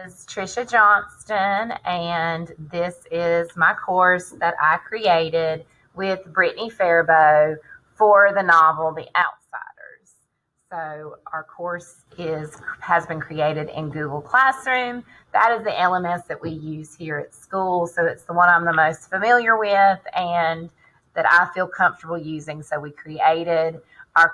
is Trisha Johnston, and this is my course that I created with Brittany Faribault for the novel The Outsiders. So our course has been created in Google Classroom. That is the LMS that we use here at school, so it's the one I'm the most familiar with and that I feel comfortable using. So we created our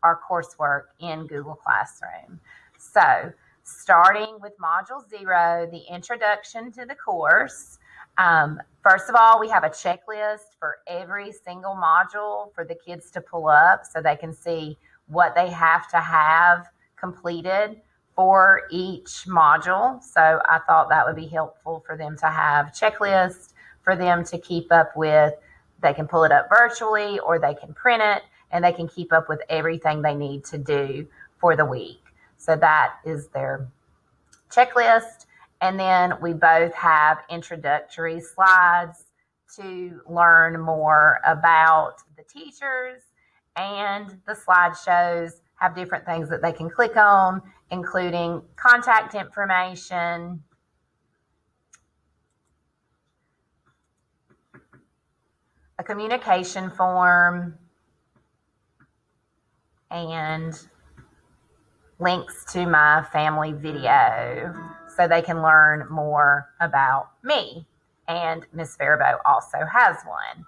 coursework in Google Classroom. So starting with Module 0, the introduction to the course. First of all, we have a checklist for every single module for the kids to pull up so they can see what they have to have completed for each module. So I thought that would be helpful for them to have checklists for them to keep up with. They can pull it up virtually or they can print it, and they can keep up with everything they need to do for the week. So that is their checklist. And then we both have introductory slides to learn more about the teachers, and the slideshows have different things that they can click on, including contact information, a communication form, and links to my family video so they can learn more about me. And Miss Faribault also has one.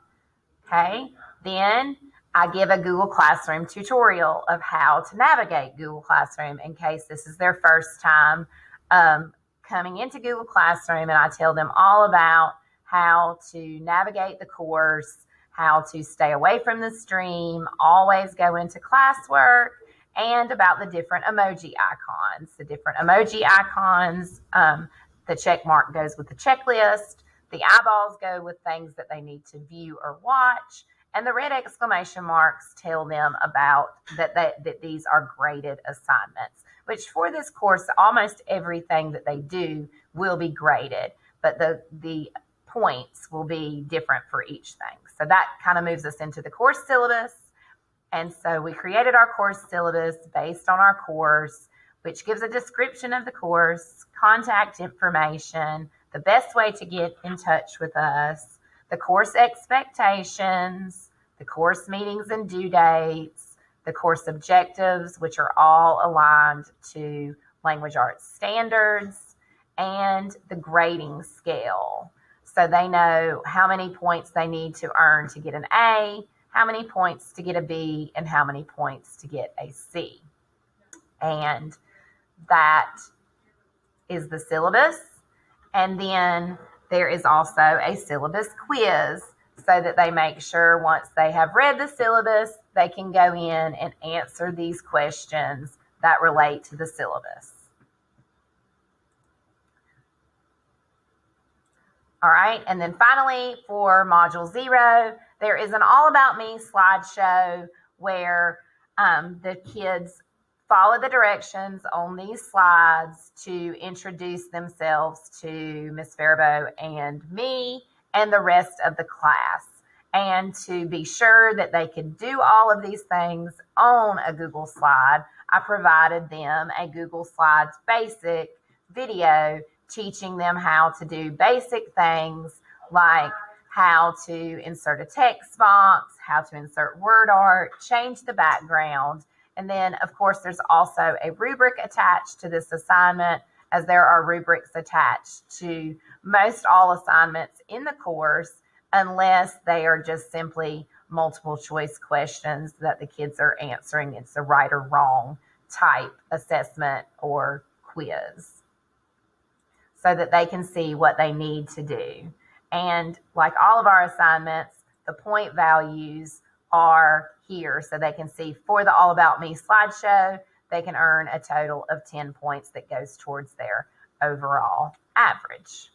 Okay, then I give a Google Classroom tutorial of how to navigate Google Classroom in case this is their first time coming into Google Classroom, and I tell them all about how to navigate the course, how to stay away from the stream, always go into classwork, and about the different emoji icons. The different emoji icons, the check mark goes with the checklist, the eyeballs go with things that they need to view or watch, and the red exclamation marks tell them about that these are graded assignments, which for this course, almost everything that they do will be graded, but the points will be different for each thing. So that kind of moves us into the course syllabus. And so we created our course syllabus based on our course, which gives a description of the course, contact information, the best way to get in touch with us, the course expectations, the course meetings and due dates, the course objectives, which are all aligned to language arts standards, and the grading scale. So they know how many points they need to earn to get an A, how many points to get a B, and how many points to get a C. And that is the syllabus. And then there is also a syllabus quiz so that they make sure once they have read the syllabus, they can go in and answer these questions that relate to the syllabus. All right, and then finally for Module 0, there is an All About Me slideshow where the kids follow the directions on these slides to introduce themselves to Miss Faribault and me and the rest of the class. And to be sure that they could do all of these things on a Google slide, I provided them a Google Slides basic video teaching them how to do basic things like how to insert a text box, how to insert word art, change the background. And then, of course, there's also a rubric attached to this assignment, as there are rubrics attached to most all assignments in the course, unless they are just simply multiple choice questions that the kids are answering. It's a right or wrong type assessment or quiz, so that they can see what they need to do. And like all of our assignments, the point values are here so they can see for the All About Me slideshow, they can earn a total of 10 points that goes towards their overall average.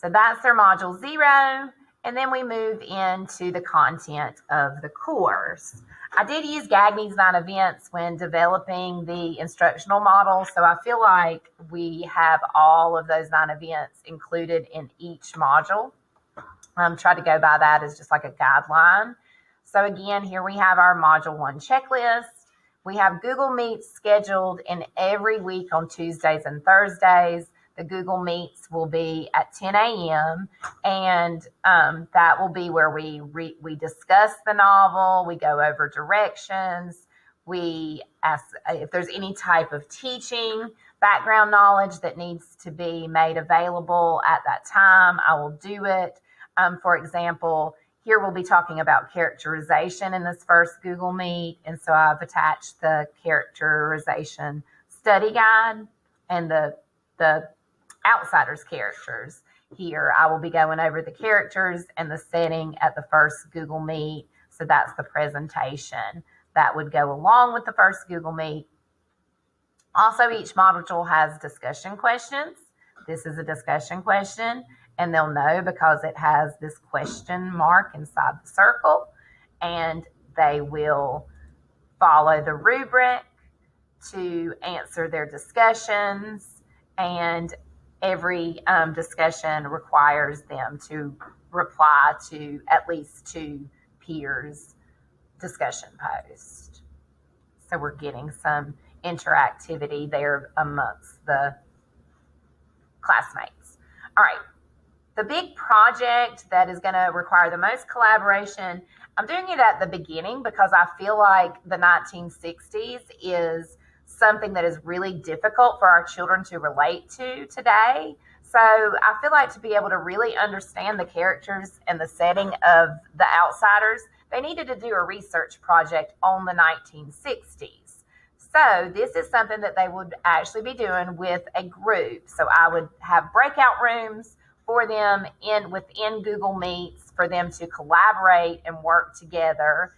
So that's their Module 0. And then we move into the content of the course. I did use Gagney's 9 events when developing the instructional model, so I feel like we have all of those 9 events included in each module. Try to go by that as just like a guideline. So again, here we have our Module 1 checklist. We have Google Meets scheduled in every week on Tuesdays and Thursdays. The Google Meets will be at 10 a.m. and that will be where we discuss the novel. We go over directions. We ask if there's any type of teaching background knowledge that needs to be made available at that time. I will do it. For example, here we'll be talking about characterization in this first Google Meet. And so I've attached the characterization study guide and the outsiders characters. Here I will be going over the characters and the setting at the first Google Meet. So that's the presentation that would go along with the first Google Meet. Also, each module has discussion questions. This is a discussion question, and they'll know because it has this question mark inside the circle, and they will follow the rubric to answer their discussions, and every discussion requires them to reply to at least 2 peers' discussion post. So we're getting some interactivity there amongst the classmates. All right, the big project that is going to require the most collaboration, I'm doing it at the beginning because I feel like the 1960s is something that is really difficult for our children to relate to today. So I feel like to be able to really understand the characters and the setting of the outsiders, they needed to do a research project on the 1960s. So this is something that they would actually be doing with a group. So I would have breakout rooms for them within Google Meets for them to collaborate and work together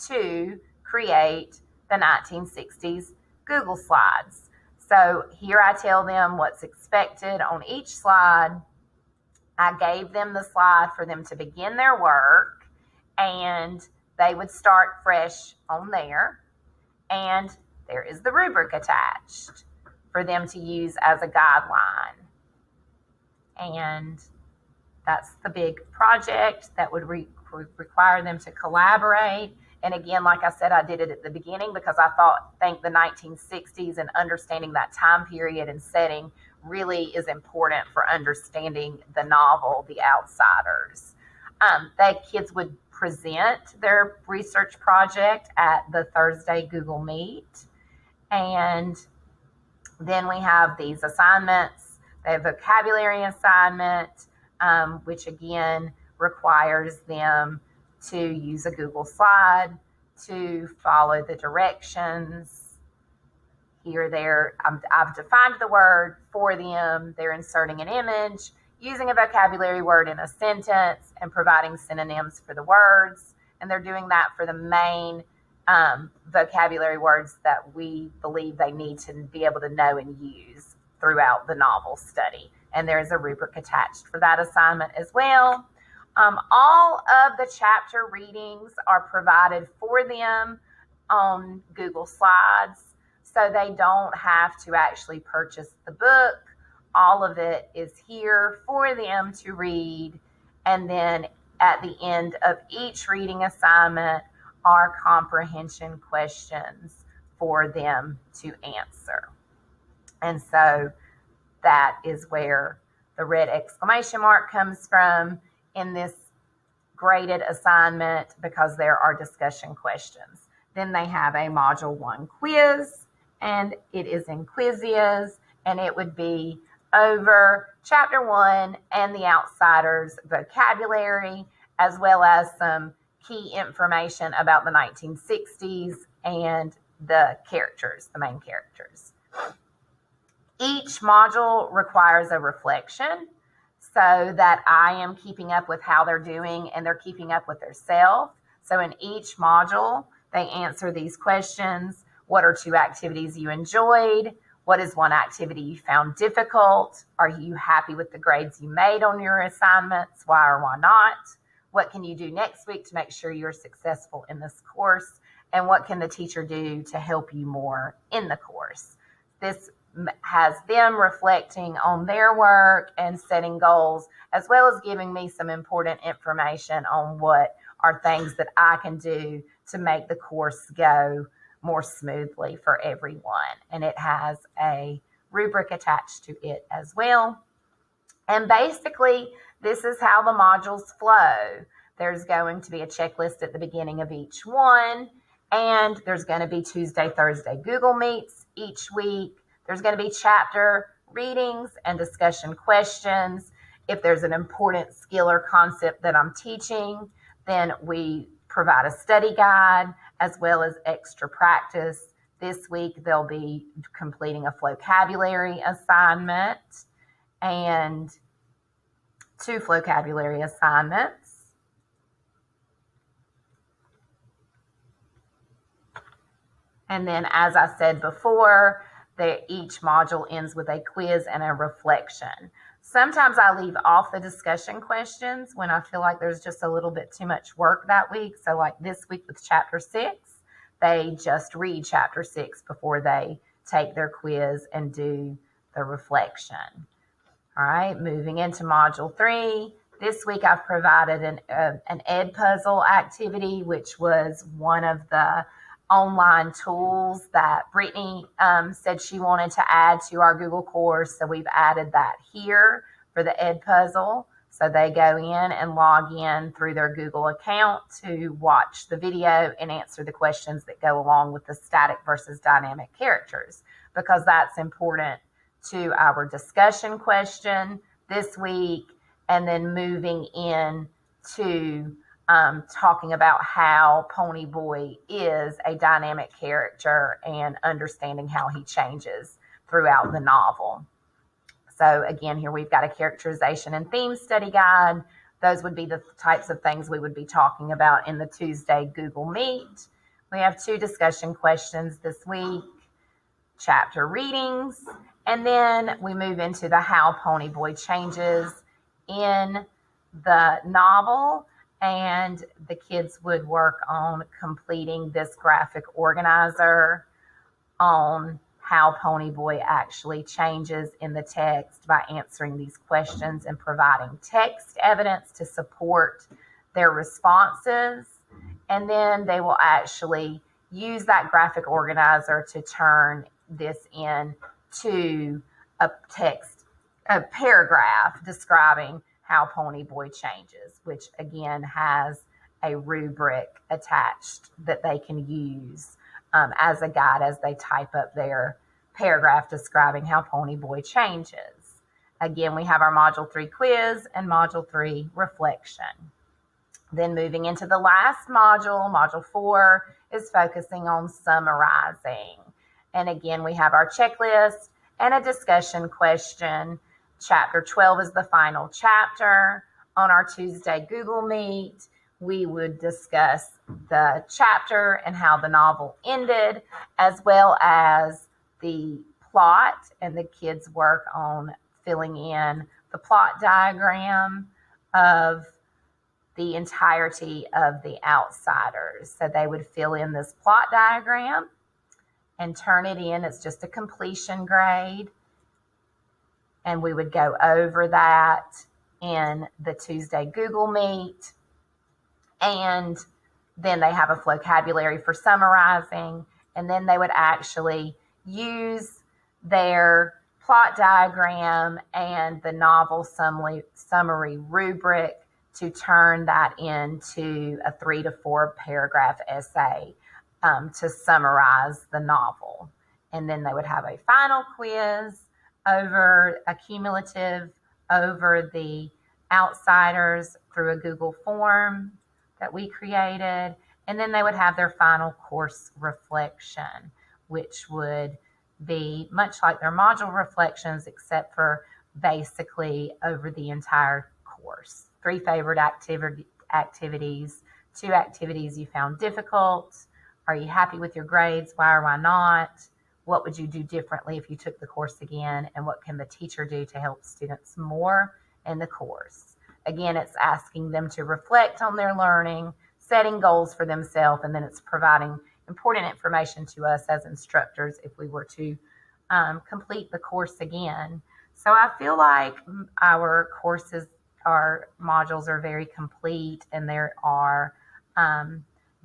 to create the 1960s Google slides. So here I tell them what's expected on each slide. I gave them the slide for them to begin their work, and they would start fresh on there. And there is the rubric attached for them to use as a guideline. And that's the big project that would require them to collaborate. And again, like I said, I did it at the beginning because I think the 1960s and understanding that time period and setting really is important for understanding the novel, The Outsiders. The kids would present their research project at the Thursday Google Meet. And then we have these assignments. They have a vocabulary assignment, which again requires them to use a Google slide to follow the directions. Here, I've defined the word for them. They're inserting an image, using a vocabulary word in a sentence, and providing synonyms for the words. And they're doing that for the main vocabulary words that we believe they need to be able to know and use throughout the novel study. And there's a rubric attached for that assignment as well. All of the chapter readings are provided for them on Google Slides, so they don't have to actually purchase the book. All of it is here for them to read. And then at the end of each reading assignment are comprehension questions for them to answer. And so that is where the red exclamation mark comes from in this graded assignment, because there are discussion questions. Then they have a Module 1 quiz, and it is in Quizzes, and it would be over Chapter 1 and the Outsiders vocabulary, as well as some key information about the 1960s and the characters, the main characters. Each module requires a reflection so that I am keeping up with how they're doing and they're keeping up with themselves. So in each module, they answer these questions. What are 2 activities you enjoyed? What is 1 activity you found difficult? Are you happy with the grades you made on your assignments? Why or why not? What can you do next week to make sure you're successful in this course? And what can the teacher do to help you more in the course? This has them reflecting on their work and setting goals, as well as giving me some important information on what are things that I can do to make the course go more smoothly for everyone. And it has a rubric attached to it as well. And basically, this is how the modules flow. There's going to be a checklist at the beginning of each one, and there's going to be Tuesday, Thursday Google Meets each week. There's going to be chapter readings and discussion questions. If there's an important skill or concept that I'm teaching, then we provide a study guide as well as extra practice. This week, they'll be completing a vocabulary assignment and 2 vocabulary assignments. And then, as I said before, each module ends with a quiz and a reflection. Sometimes I leave off the discussion questions when I feel like there's just a little bit too much work that week. So like this week with chapter 6, they just read chapter 6 before they take their quiz and do the reflection. All right, moving into module 3. This week I've provided an ed puzzle activity, which was one of the online tools that Brittany said she wanted to add to our Google course. So we've added that here for the ed puzzle. So they go in and log in through their Google account to watch the video and answer the questions that go along with the static versus dynamic characters, because that's important to our discussion question this week, and then moving in to talking about how Pony Boy is a dynamic character and understanding how he changes throughout the novel. So again, here we've got a characterization and theme study guide. Those would be the types of things we would be talking about in the Tuesday Google Meet. We have 2 discussion questions this week, chapter readings, and then we move into the how Pony Boy changes in the novel. And the kids would work on completing this graphic organizer on how Pony Boy actually changes in the text by answering these questions and providing text evidence to support their responses. And then they will actually use that graphic organizer to turn this into a paragraph describing how Pony Boy changes, which again has a rubric attached that they can use as a guide as they type up their paragraph describing how Pony Boy changes. Again, we have our Module 3 quiz and Module 3 reflection. Then moving into the last module, Module 4 is focusing on summarizing. And again, we have our checklist and a discussion question. Chapter 12 is the final chapter. On our Tuesday Google Meet, we would discuss the chapter and how the novel ended, as well as the plot, and the kids work on filling in the plot diagram of the entirety of The Outsiders. So they would fill in this plot diagram and turn it in. It's just a completion grade. And we would go over that in the Tuesday Google Meet. And then they have a vocabulary for summarizing. And then they would actually use their plot diagram and the novel summary rubric to turn that into a 3 to 4 paragraph essay to summarize the novel. And then they would have a final quiz over a cumulative over The Outsiders through a Google form that we created. And then they would have their final course reflection, which would be much like their module reflections, except for basically over the entire course. 3 favorite activities, 2 activities you found difficult. Are you happy with your grades? Why or why not? What would you do differently if you took the course again? And what can the teacher do to help students more in the course? Again, it's asking them to reflect on their learning, setting goals for themselves, and then it's providing important information to us as instructors if we were to complete the course again. So I feel like our courses, our modules are very complete, and there are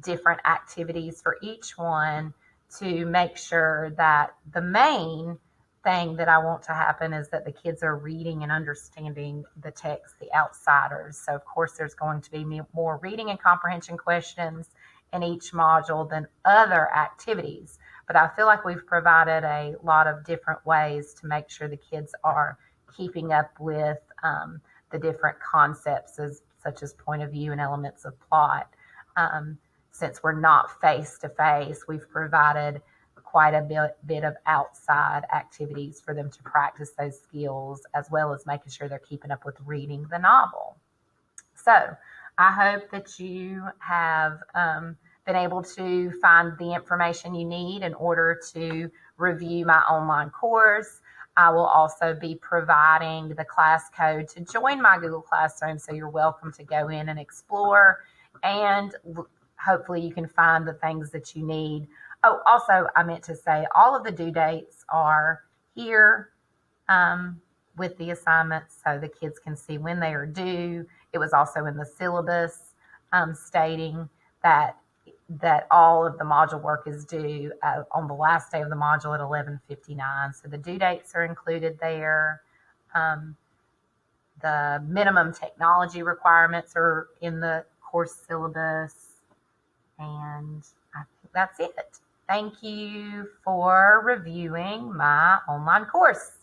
different activities for each one to make sure that the main thing that I want to happen is that the kids are reading and understanding the text, the outsiders. So, of course, there's going to be more reading and comprehension questions in each module than other activities. But I feel like we've provided a lot of different ways to make sure the kids are keeping up with the different concepts, such as point of view and elements of plot. Since we're not face to face, we've provided quite a bit of outside activities for them to practice those skills, as well as making sure they're keeping up with reading the novel. So I hope that you have been able to find the information you need in order to review my online course. I will also be providing the class code to join my Google Classroom, so you're welcome to go in and explore, and hopefully you can find the things that you need. Oh, also, I meant to say all of the due dates are here with the assignments, so the kids can see when they are due. It was also in the syllabus stating that all of the module work is due on the last day of the module at 11:59. So the due dates are included there. The minimum technology requirements are in the course syllabus. And I think that's it. Thank you for reviewing my online course.